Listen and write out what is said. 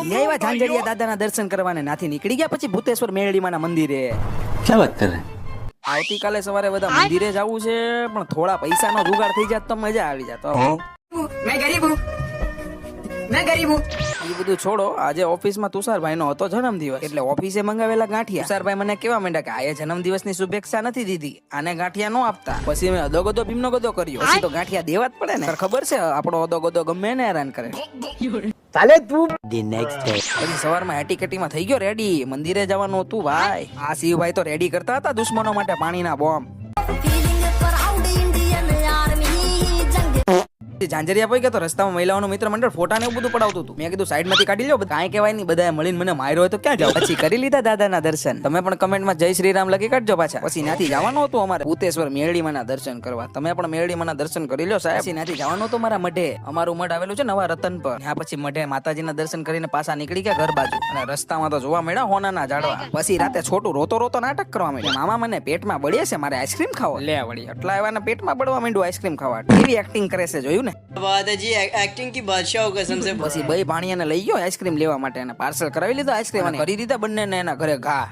આવ્યા ઝાંઝરિયા દાદાના દર્શન કરવાને નાથી નીકળી ગયા પછી ભૂતેશ્વર મેરડીમાના મંદિરે. क्या बात कर रहे हैं? આવતીકાલે સવારે બધા મંદિરે જવું છે, પણ થોડા પૈસાનો જુગાડ થઈ જાત તો મજા આવી જાત. એ બધું છોડો, આજે ઓફિસમાં તુષારભાઈ નો હતો જન્મદિવસ, એટલે ઓફિસે મંગાવેલા ગાંઠિયા. તુષારભાઈ મને કેવા માંડ્યા કે આ જન્મદિવસની શુભેચ્છા નથી દીધી, આને ગાંઠિયા નો આપતા. પછી મેં અદોગદો ભીમનો ગદો કર્યો, પછી તો ગાંઠિયા દેવા જ પડે ને. ખબર છે આપણો અદોગદો ગમે ને હેરાન કરે. साले तू the next day પછી સવારમાં હેટીકેટીમાં થઈ ગયો રેડી, મંદિરે જવાનું હતું ભાઈ. આ શિવભાઈ તો રેડી કરતા હતા દુશ્મનો માટે પાણીના બોમ્બ. ઝાંઝરિયા પોઈ ગયા તો રસ્તામાં મહિલાઓનું મિત્ર મંડળ ફોટા ને એવું બધું પડાવતું હતું. મેં કીધું સાઈડ માંથી કાઢી લો, કાંઈ કહેવાય નહીં, બધાએ મળીને મને માર્યો હોય તો ક્યાં જાવ. પછી કરી લીધા દાદાના દર્શન. તમે પણ કમેન્ટમાં જય શ્રી રામ લખી કાઢજો પાછા. પછી ત્યાંથી જવાનું હતું અમારે ભૂતેશ્વર મેરડીમાના દર્શન કરવા. તમે પણ મેરડીમાના દર્શન કરી લો સાહેબ. પછી ત્યાંથી જવાનું હતું મારા મઢે. અમારું મઢ આવેલું છે નવા રતન પર. ત્યાં પછી મઢે માતાજીના દર્શન કરીને પાછા નીકળી ગયા ઘર બાજુ. અને રસ્તામાં તો જોવા મળ્યા હોનાના ઝાડવા. પછી રાતે છોટું રોતો રોતો નાટક કરવા માંડ્યું. મામા મને પેટમાં બળીએ છે, મારે આઈસ્ક્રીમ ખાવો. લે વળી એટલા એવાના પેટમાં બળવા માંડ્યું આઈસ્ક્રીમ ખાવા. કેવી એક્ટિંગ કરે છે જોયું ને. बात है जी, एक्टिंग की बादशाह हो कसम से. પછી ભાઈ ભાણિયાને લઈ ગયો આઈસ્ક્રીમ લેવા માટે, અને પાર્સલ કરાવી લીધો આઈસ્ક્રીમ, અને કરી દીધા બંને એના ઘરે ઘા.